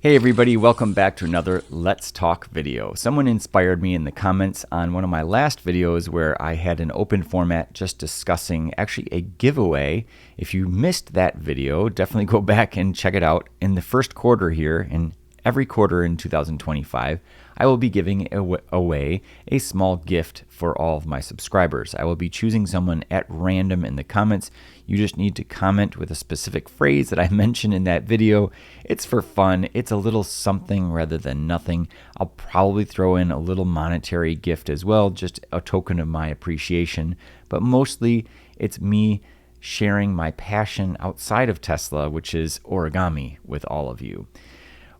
Hey everybody, welcome back to another Let's Talk video. Someone inspired me in the comments on one of my last videos where I had an open format just discussing actually a giveaway. If you missed that video, definitely go back and check it out. In the first quarter here, and every quarter in 2025, I will be giving away a small gift for all of my subscribers. I will be choosing someone at random in the comments. You just need to comment with a specific phrase that I mentioned in that video. It's for fun. It's a little something rather than nothing. I'll probably throw in a little monetary gift as well, just a token of my appreciation. But mostly it's me sharing my passion outside of Tesla, which is origami, with all of you.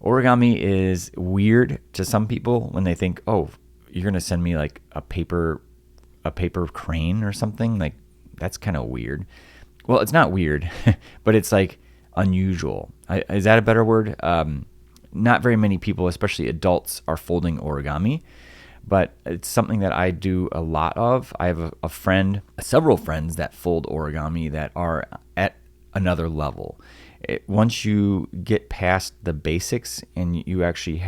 Origami is weird to some people when they think, oh, you're going to send me like a paper crane or something. Like, that's kind of weird. Well, it's not weird, but it's like unusual. Is that a better word? Not very many people, especially adults, are folding origami, but it's something that I do a lot of. I have several friends that fold origami that are at another level. Once you get past the basics and you actually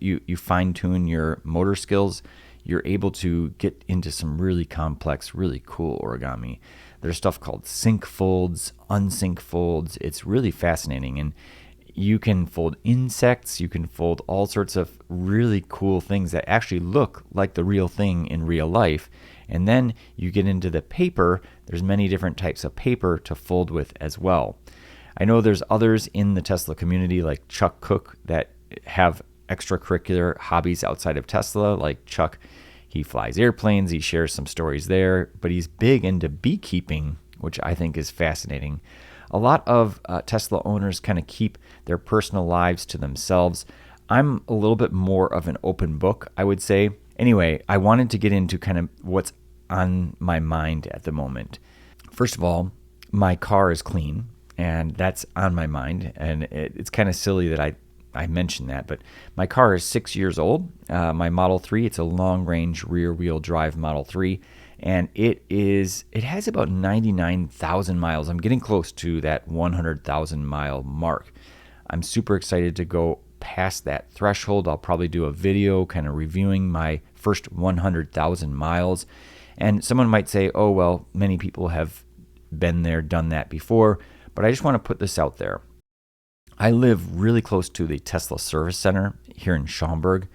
you fine tune your motor skills, you're able to get into some really complex, really cool origami. There's stuff called sync folds, unsync folds. It's really fascinating. And you can fold insects. You can fold all sorts of really cool things that actually look like the real thing in real life. And then you get into the paper. There's many different types of paper to fold with as well. I know there's others in the Tesla community like Chuck Cook that have extracurricular hobbies outside of Tesla. Like Chuck, he flies airplanes, he shares some stories there, but he's big into beekeeping, which I think is fascinating. A lot of Tesla owners kind of keep their personal lives to themselves. I'm a little bit more of an open book, I would say. Anyway, I wanted to get into kind of what's on my mind at the moment. First of all, my car is clean. And that's on my mind. And it's kind of silly that I mentioned that, but my car is 6 years old. My Model 3, it's a long-range rear-wheel drive Model 3, and it has about 99,000 miles. I'm getting close to that 100,000 mile mark. I'm super excited to go past that threshold. I'll probably do a video kind of reviewing my first 100,000 miles. And someone might say, oh, well, many people have been there, done that before. But I just want to put this out there. I live really close to the Tesla service center here in Schaumburg,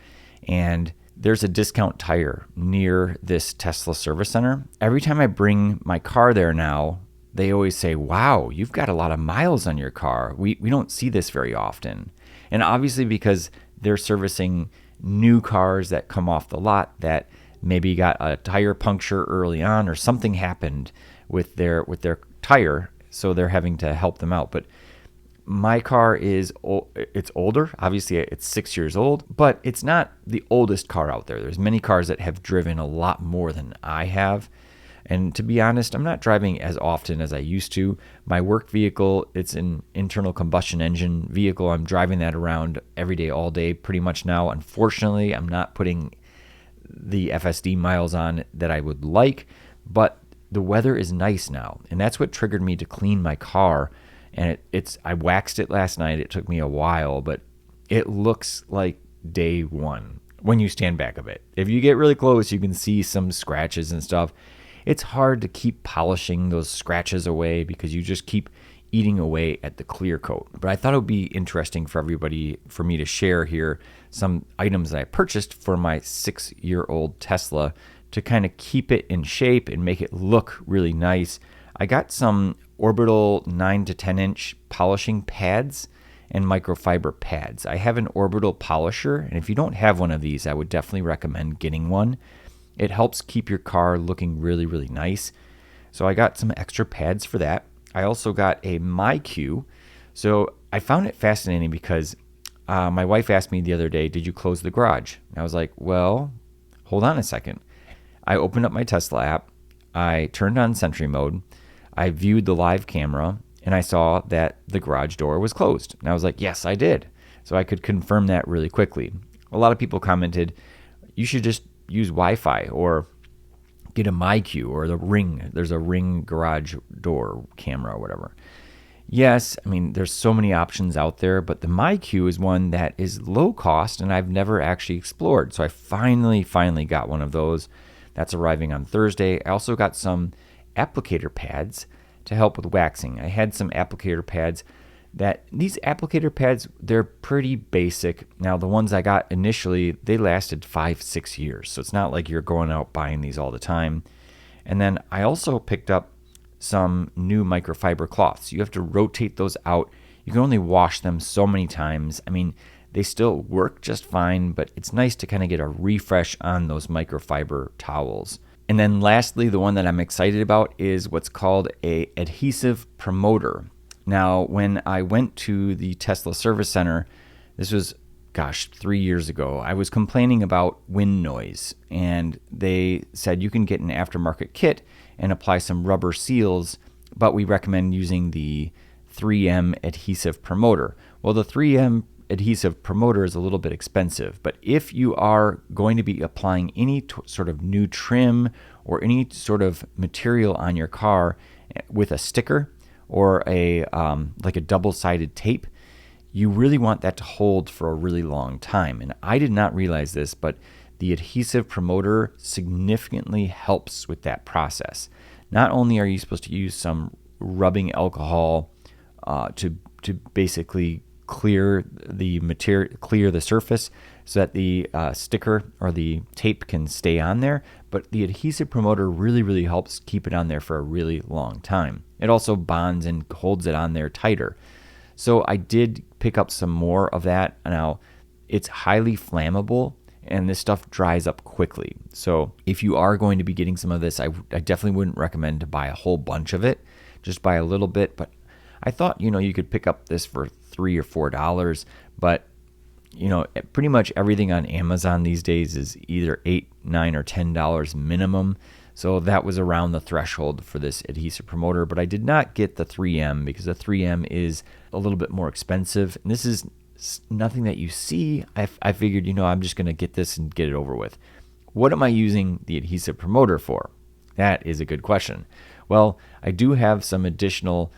and there's a discount tire near this Tesla service center. Every time I bring my car there now, they always say, wow, you've got a lot of miles on your car. We don't see this very often. And obviously because they're servicing new cars that come off the lot that maybe got a tire puncture early on or something happened with their tire. So they're having to help them out. But my car it's older. Obviously, it's 6 years old, but it's not the oldest car out there. There's many cars that have driven a lot more than I have. And to be honest, I'm not driving as often as I used to. My work vehicle, it's an internal combustion engine vehicle. I'm driving that around every day, all day, pretty much now. Unfortunately, I'm not putting the FSD miles on that I would like, but the weather is nice now, and that's what triggered me to clean my car. And I waxed it last night. It took me a while, but it looks like day one when you stand back a bit. If you get really close, you can see some scratches and stuff. It's hard to keep polishing those scratches away because you just keep eating away at the clear coat. But I thought it would be interesting for everybody, for me to share here some items that I purchased for my 6-year-old Tesla to kind of keep it in shape and make it look really nice. I got some Orbital 9 to 10 inch polishing pads and microfiber pads. I have an Orbital polisher, and if you don't have one of these, I would definitely recommend getting one. It helps keep your car looking really, really nice. So I got some extra pads for that. I also got a MyQ. So I found it fascinating because my wife asked me the other day, did you close the garage? And I was like, well, hold on a second. I opened up my Tesla app, I turned on Sentry mode, I viewed the live camera, and I saw that the garage door was closed. And I was like, yes, I did. So I could confirm that really quickly. A lot of people commented, you should just use Wi-Fi or get a MyQ or the Ring. There's a Ring garage door camera or whatever. Yes, I mean, there's so many options out there, but the MyQ is one that is low cost and I've never actually explored. So I finally got one of those. That's arriving on Thursday. I also got some applicator pads to help with waxing. I had some applicator pads these applicator pads, they're pretty basic. Now, the ones I got initially, they lasted 5-6 years. So it's not like you're going out buying these all the time. And then I also picked up some new microfiber cloths. You have to rotate those out. You can only wash them so many times. I mean, they still work just fine, but it's nice to kind of get a refresh on those microfiber towels. And then lastly, the one that I'm excited about is what's called a Adhesion Promoter. Now, when I went to the Tesla service center, this was, 3 years ago, I was complaining about wind noise, and they said you can get an aftermarket kit and apply some rubber seals, but we recommend using the 3M Adhesion Promoter. Well, the 3M Adhesion Promoter is a little bit expensive, but if you are going to be applying any sort of new trim or any sort of material on your car with a sticker or a like a double-sided tape, you really want that to hold for a really long time. And I did not realize this, but the Adhesion Promoter significantly helps with that process. Not only are you supposed to use some rubbing alcohol to basically clear the material, clear the surface so that the sticker or the tape can stay on there, but the Adhesion Promoter really helps keep it on there for a really long time. It also bonds and holds it on there tighter. So I did pick up some more of that. Now, it's highly flammable and this stuff dries up quickly. So if you are going to be getting some of this, I definitely wouldn't recommend to buy a whole bunch of it. Just buy a little bit. But I thought, you could pick up this for $3 or $4, but pretty much everything on Amazon these days is either $8, $9, or $10 minimum. So that was around the threshold for this Adhesion Promoter, but I did not get the 3M because the 3M is a little bit more expensive. And this is nothing that you see. I figured, I'm just going to get this and get it over with. What am I using the Adhesion Promoter for? That is a good question. Well, I do have some additional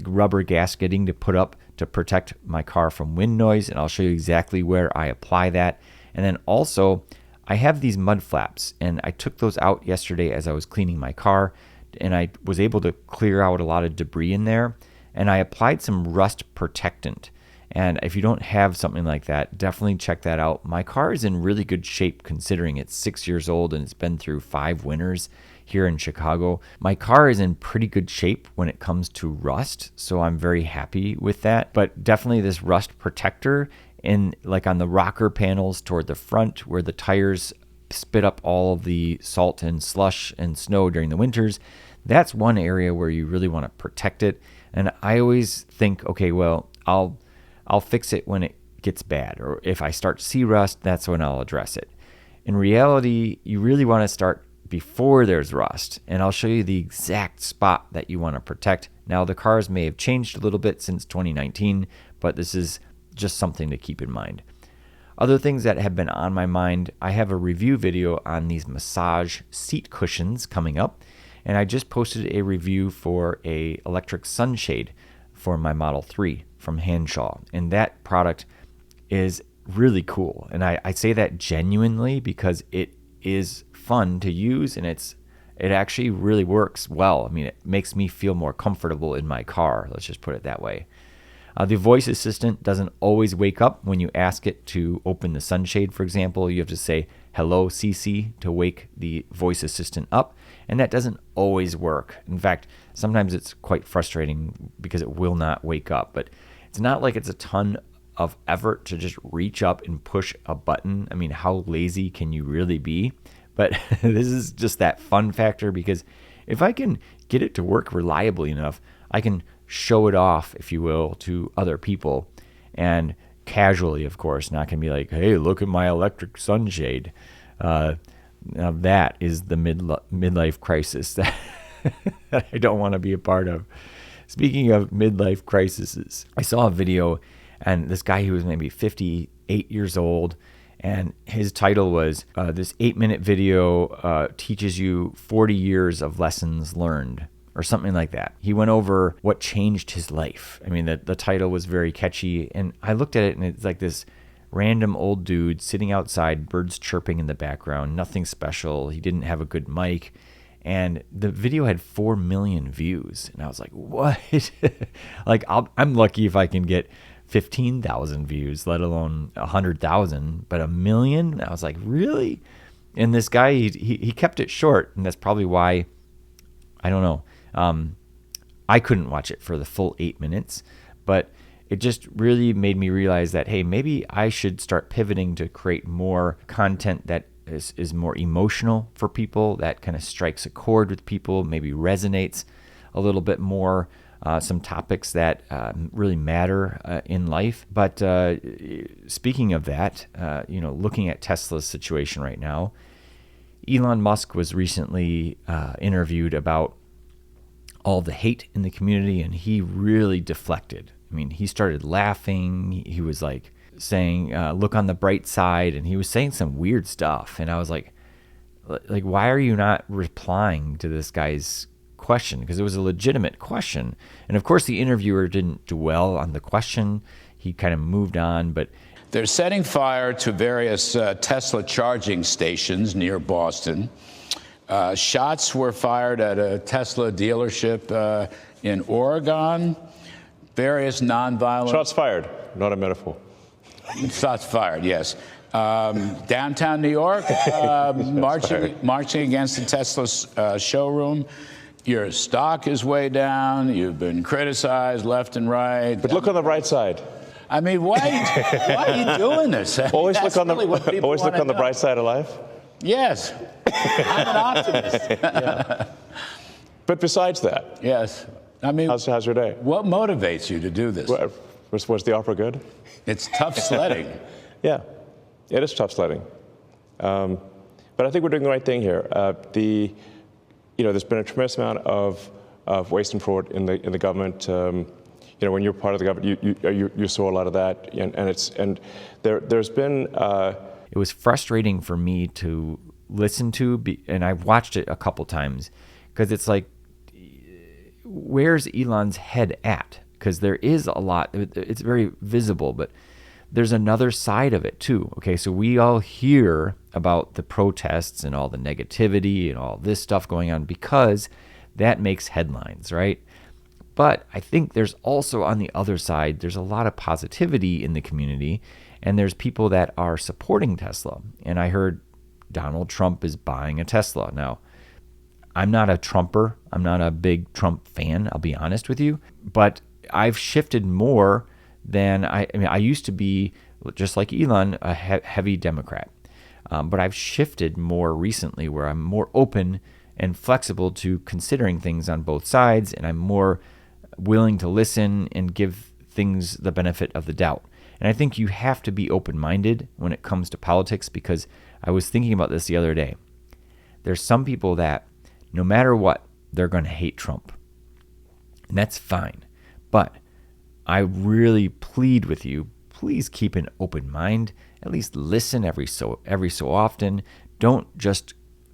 rubber gasketing to put up to protect my car from wind noise, and I'll show you exactly where I apply that. And then also, I have these mud flaps, and I took those out yesterday as I was cleaning my car, and I was able to clear out a lot of debris in there, and I applied some rust protectant. And if you don't have something like that, definitely check that out. My car is in really good shape considering it's 6 years old and it's been through 5 winters here in Chicago. My car is in pretty good shape when it comes to rust, so I'm very happy with that. But definitely this rust protector on the rocker panels toward the front where the tires spit up all of the salt and slush and snow during the winters, that's one area where you really want to protect it. And I always think, okay, well, I'll fix it when it gets bad, or if I start to see rust, that's when I'll address it. In reality, you really want to start before there's rust, and I'll show you the exact spot that you want to protect. Now, the cars may have changed a little bit since 2019, but this is just something to keep in mind. Other things that have been on my mind, I have a review video on these massage seat cushions coming up, and I just posted a review for a electric sunshade for my Model 3 from Hansshow, and that product is really cool. And I say that genuinely because it is fun to use, and it actually really works well. I mean, it makes me feel more comfortable in my car. Let's just put it that way. The voice assistant doesn't always wake up when you ask it to open the sunshade, for example. You have to say, "Hello, CC," to wake the voice assistant up, and that doesn't always work. In fact, sometimes it's quite frustrating because it will not wake up, but it's not like it's a ton of effort to just reach up and push a button. I mean, how lazy can you really be? But this is just that fun factor, because if I can get it to work reliably enough, I can show it off, if you will, to other people, and casually, of course, not going to be like, "Hey, look at my electric sunshade." Now that is the midlife crisis that I don't want to be a part of. Speaking of midlife crises, I saw a video, and this guy who was maybe 58 years old, and his title was, this 8-minute video teaches you 40 years of lessons learned, or something like that. He went over what changed his life. I mean, the title was very catchy, and I looked at it, and it's like this random old dude sitting outside, birds chirping in the background, nothing special. He didn't have a good mic, and the video had 4 million views, and I was like, what? Like, I'm lucky if I can get 15,000 views, let alone 100,000, but 1 million? I was like, really? And this guy, he kept it short, and that's probably why, I don't know. I couldn't watch it for the full 8 minutes, but it just really made me realize that, hey, maybe I should start pivoting to create more content that is more emotional for people, that kind of strikes a chord with people, maybe resonates a little bit more, some topics that really matter in life. But speaking of that, looking at Tesla's situation right now, Elon Musk was recently interviewed about all the hate in the community, and he really deflected. I mean, he started laughing. He was like saying, look on the bright side, and he was saying some weird stuff. And I was like, why are you not replying to this guy's question? Because it was a legitimate question. And of course, the interviewer didn't dwell on the question. He kind of moved on, but they're setting fire to various Tesla charging stations near Boston. Shots were fired at a Tesla dealership in Oregon. Various nonviolent... Shots fired, not a metaphor. Shots fired, yes. Downtown New York, marching against the Tesla showroom. Your stock is way down. You've been criticized left and right. But look on the bright side. I mean, why are you doing this? Always look on the bright side of life. Yes, I'm an optimist. Yeah. But besides that, yes. I mean, how's your day? What motivates you to do this? Was the opera good? It's tough sledding. Yeah, it is tough sledding. But I think we're doing the right thing here. There's been a tremendous amount of waste and fraud in the government. When you're part of the government, you saw a lot of that, and there's been. It was frustrating for me to listen to, and I've watched it a couple times, because it's like, where's Elon's head at? Because there is a lot. It's very visible, but there's another side of it too. Okay, so we all hear about the protests and all the negativity and all this stuff going on because that makes headlines, right? But I think there's also, on the other side, there's a lot of positivity in the community, and there's people that are supporting Tesla. And I heard Donald Trump is buying a Tesla. Now, I'm not a Trumper. I'm not a big Trump fan, I'll be honest with you. But I've shifted more than I used to be, just like Elon, a heavy Democrat. But I've shifted more recently, where I'm more open and flexible to considering things on both sides, and I'm more willing to listen and give things the benefit of the doubt. And I think you have to be open-minded when it comes to politics, because I was thinking about this the other day. There's some people that, no matter what, they're going to hate Trump. And that's fine. But I really plead with you, please keep an open mind. At least listen every so often. Don't just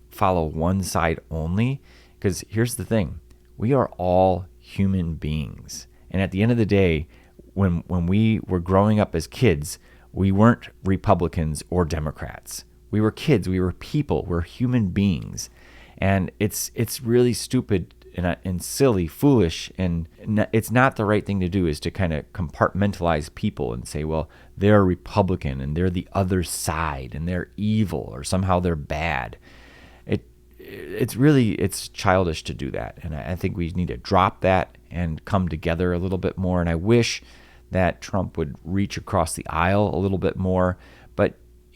follow one side only. Because here's the thing. We are all human beings. And at the end of the day, when we were growing up as kids, we weren't Republicans or Democrats. We were kids. We were people. We're human beings. And it's really stupid and silly, foolish, and it's not the right thing to do, is to kind of compartmentalize people and say, well, they're Republican and they're the other side and they're evil or somehow they're bad. It's childish to do that. And I think we need to drop that and come together a little bit more. And I wish that Trump would reach across the aisle a little bit more. But,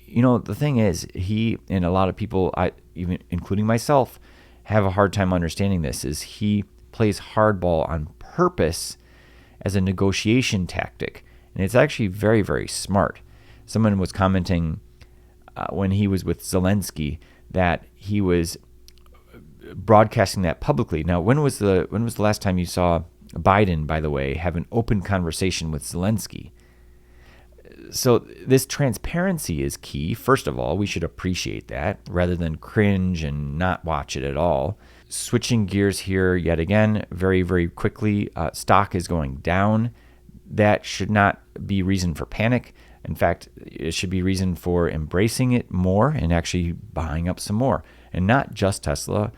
the thing is, he and a lot of people, even including myself, have a hard time understanding this, is he plays hardball on purpose as a negotiation tactic. And it's actually very, very smart. Someone was commenting when he was with Zelensky that he was broadcasting that publicly. Now, when was the last time you saw Biden, by the way, have an open conversation with Zelensky? So this transparency is key. First of all, we should appreciate that rather than cringe and not watch it at all. Switching gears here yet again, very, very quickly, stock is going down. That should not be reason for panic. In fact, it should be reason for embracing it more and actually buying up some more. And not just Tesla.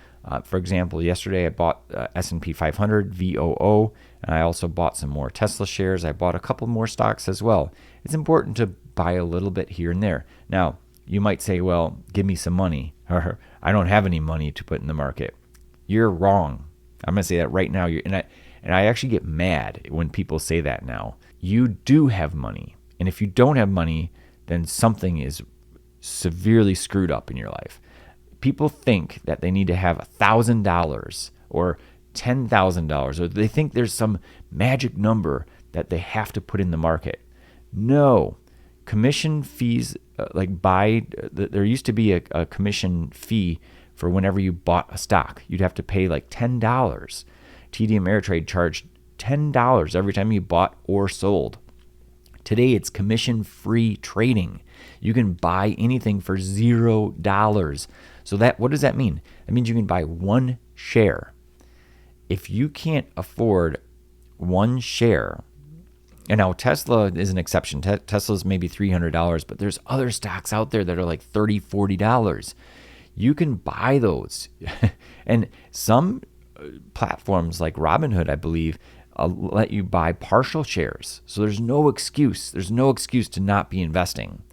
For example, yesterday I bought S&P 500, VOO, and I also bought some more Tesla shares. I bought a couple more stocks as well. It's important to buy a little bit here and there. Now, you might say, well, give me some money. Or I don't have any money to put in the market. You're wrong. I'm going to say that right now. And I actually get mad when people say that now. You do have money. And if you don't have money, then something is severely screwed up in your life. People think that they need to have $1,000 or $10,000, or they think there's some magic number that they have to put in the market. No. Commission fees, there used to be a commission fee for whenever you bought a stock. You'd have to pay like $10. TD Ameritrade charged $10 every time you bought or sold. Today, it's commission-free trading. You can buy anything for $0. So what does that mean? That means you can buy one share. If you can't afford one share, and now Tesla is an exception. Tesla's maybe $300, but there's other stocks out there that are like $30, $40. You can buy those. And some platforms like Robinhood, I believe, let you buy partial shares. So there's no excuse. There's no excuse to not be investing,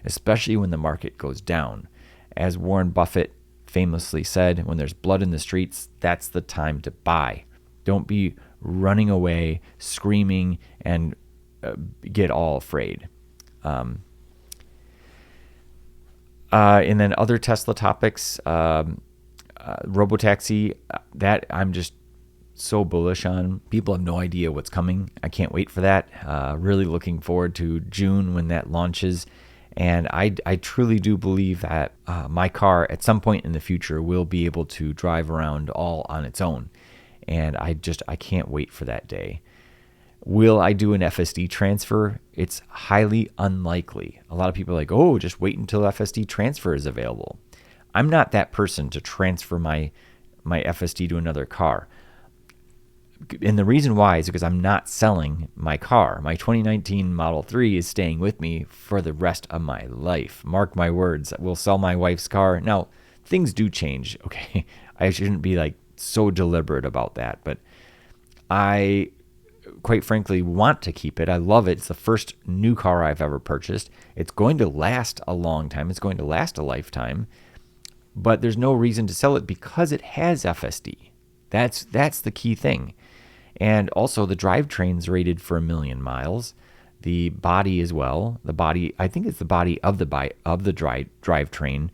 especially when the market goes down. As Warren Buffett famously said, when there's blood in the streets, that's the time to buy. Don't be running away, screaming, and get all afraid. And then other Tesla topics, robotaxi, that I'm just so bullish on. People have no idea what's coming. I can't wait for that. Really looking forward to June when that launches. And I truly do believe that my car at some point in the future will be able to drive around all on its own. And I can't wait for that day. Will I do an FSD transfer? It's highly unlikely. A lot of people are like, oh, just wait until FSD transfer is available. I'm not that person to transfer my FSD to another car. And the reason why is because I'm not selling my car. My 2019 Model 3 is staying with me for the rest of my life. Mark my words. We'll sell my wife's car. Now, things do change, okay? I shouldn't be like so deliberate about that, but I quite frankly want to keep it. I love it. It's the first new car I've ever purchased. It's going to last a long time. It's going to last a lifetime, but there's no reason to sell it because it has FSD. That's the key thing. And also the drivetrain's rated for 1 million miles. The body as well. The body, I think it's the body of the drivetrain,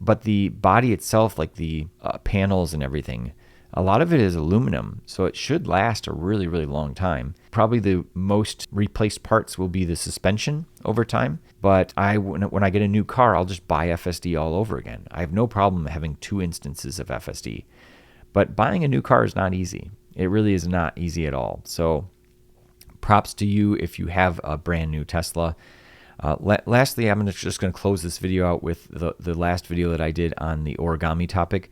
but the body itself, like the panels and everything, a lot of it is aluminum, so it should last a really, really long time. Probably the most replaced parts will be the suspension over time, but when I get a new car, I'll just buy FSD all over again. I have no problem having 2 instances of FSD. But buying a new car is not easy. It really is not easy at all. So props to you if you have a brand new Tesla. Lastly, I'm just going to close this video out with the last video that I did on the origami topic.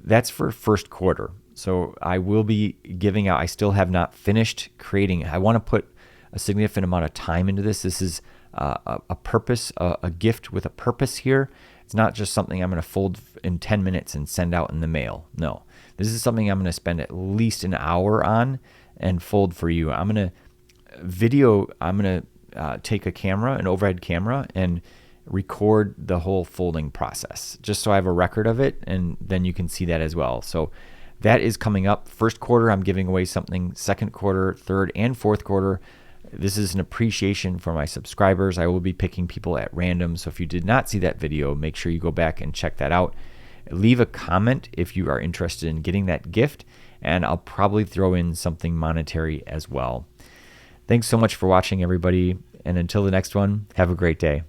That's for first quarter. So I will be giving out, I still have not finished creating. I want to put a significant amount of time into this. This is a purpose, a gift with a purpose here. It's not just something I'm going to fold in 10 minutes and send out in the mail. No, this is something I'm going to spend at least an hour on and fold for you. I'm going to take a camera, an overhead camera, and record the whole folding process just so I have a record of it, and then you can see that as well. So that is coming up. First quarter, I'm giving away something. Second quarter, third, and fourth quarter, this is an appreciation for my subscribers. I will be picking people at random. So if you did not see that video, make sure you go back and check that out. Leave a comment if you are interested in getting that gift, and I'll probably throw in something monetary as well. Thanks so much for watching, everybody. And until the next one, have a great day.